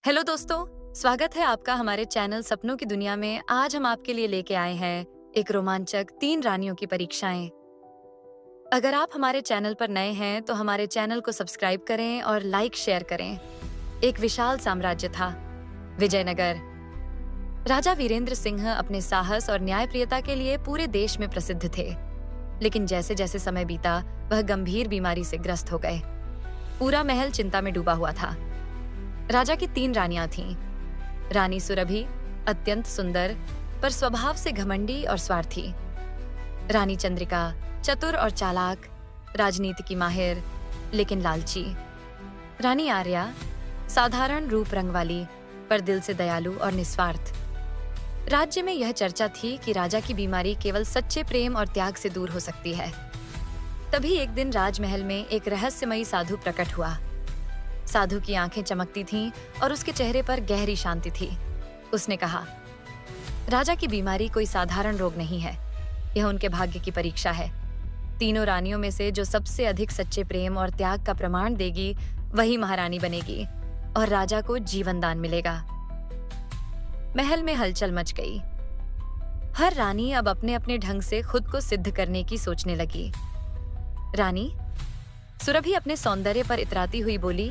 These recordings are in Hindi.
हेलो दोस्तों, स्वागत है आपका हमारे चैनल सपनों की दुनिया में। आज हम आपके लिए लेके आए हैं एक रोमांचक 3 रानियों की परीक्षाएं। अगर आप हमारे चैनल पर नए हैं तो हमारे चैनल को सब्सक्राइब करें और लाइक शेयर करें। एक विशाल साम्राज्य था, विजयनगर। राजा वीरेंद्र सिंह अपने साहस और न्यायप्रियता के लिए पूरे देश में प्रसिद्ध थे। लेकिन जैसे जैसे समय बीता, वह गंभीर बीमारी से ग्रस्त हो गए। पूरा महल चिंता में डूबा हुआ था। राजा की 3 रानियां थीं। रानी सुरभि अत्यंत सुंदर पर स्वभाव से घमंडी और स्वार्थी। रानी चंद्रिका चतुर और चालाक, राजनीति की माहिर लेकिन लालची। रानी आर्या साधारण रूप रंग वाली पर दिल से दयालु और निस्वार्थ। राज्य में यह चर्चा थी कि राजा की बीमारी केवल सच्चे प्रेम और त्याग से दूर हो सकती है। तभी एक दिन राजमहल में एक रहस्यमयी साधु प्रकट हुआ। साधु की आंखें चमकती थीं और उसके चेहरे पर गहरी शांति थी। उसने कहा, राजा की बीमारी कोई साधारण रोग नहीं है, यह उनके भाग्य की परीक्षा है। तीनों रानियों में से जो सबसे अधिक सच्चे प्रेम और त्याग का प्रमाण देगी, वही महारानी बनेगी और राजा को जीवन दान मिलेगा। महल में हलचल मच गई। हर रानी अब अपने अपने ढंग से खुद को सिद्ध करने की सोचने लगी। रानी सुरभि अपने सौंदर्य पर इतराती हुई बोली,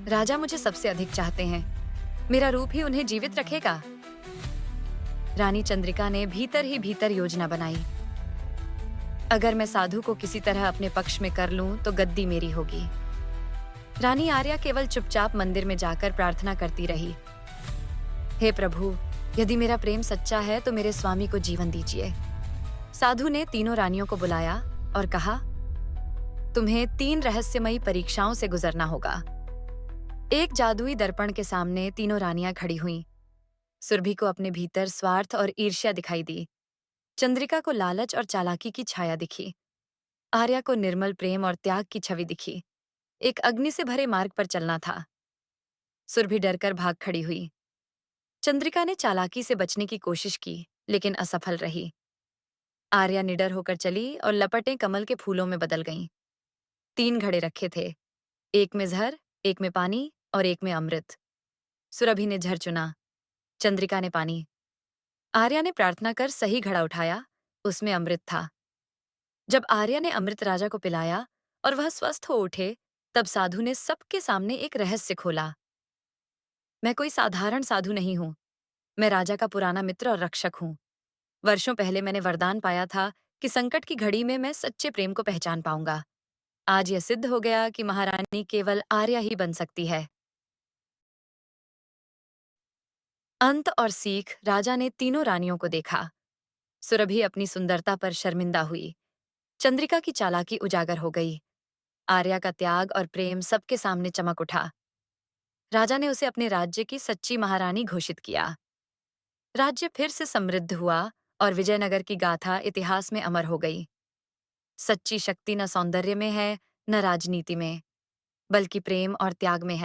राजा मुझे सबसे अधिक चाहते हैं, मेरा रूप ही उन्हें जीवित रखेगा। रानी चंद्रिका ने भीतर ही भीतर योजना बनाई। अगर मैं साधु को किसी तरह अपने पक्ष में कर लूं तो गद्दी मेरी होगी। रानी आर्या केवल चुपचाप मंदिर में जाकर प्रार्थना करती रही, हे प्रभु, यदि मेरा प्रेम सच्चा है तो मेरे स्वामी को जीवन दीजिए। साधु ने तीनों रानियों को बुलाया और कहा, तुम्हें 3 रहस्यमयी परीक्षाओं से गुजरना होगा। एक जादुई दर्पण के सामने तीनों रानियां खड़ी हुईं। सुरभि को अपने भीतर स्वार्थ और ईर्ष्या दिखाई दी। चंद्रिका को लालच और चालाकी की छाया दिखी। आर्या को निर्मल प्रेम और त्याग की छवि दिखी। एक अग्नि से भरे मार्ग पर चलना था। सुरभि डरकर भाग खड़ी हुई। चंद्रिका ने चालाकी से बचने की कोशिश की, लेकिन असफल रही। आर्या निडर होकर चली और लपटें कमल के फूलों में बदल गईं। 3 घड़े रखे थे, एक में जहर, एक में पानी और एक में अमृत। सुरभि ने जहर चुना, चंद्रिका ने पानी। आर्या ने प्रार्थना कर सही घड़ा उठाया, उसमें अमृत था। जब आर्या ने अमृत राजा को पिलाया और वह स्वस्थ हो उठे, तब साधु ने सबके सामने एक रहस्य खोला। मैं कोई साधारण साधु नहीं हूं, मैं राजा का पुराना मित्र और रक्षक हूं। वर्षों पहले मैंने वरदान पाया था कि संकट की घड़ी में मैं सच्चे प्रेम को पहचान पाऊंगा। आज यह सिद्ध हो गया कि महारानी केवल आर्या ही बन सकती है। अंत और सीख। राजा ने तीनों रानियों को देखा। सुरभि अपनी सुंदरता पर शर्मिंदा हुई। चंद्रिका की चालाकी उजागर हो गई। आर्या का त्याग और प्रेम सबके सामने चमक उठा। राजा ने उसे अपने राज्य की सच्ची महारानी घोषित किया। राज्य फिर से समृद्ध हुआ और विजयनगर की गाथा इतिहास में अमर हो गई। सच्ची शक्ति न सौंदर्य में है, न राजनीति में, बल्कि प्रेम और त्याग में है।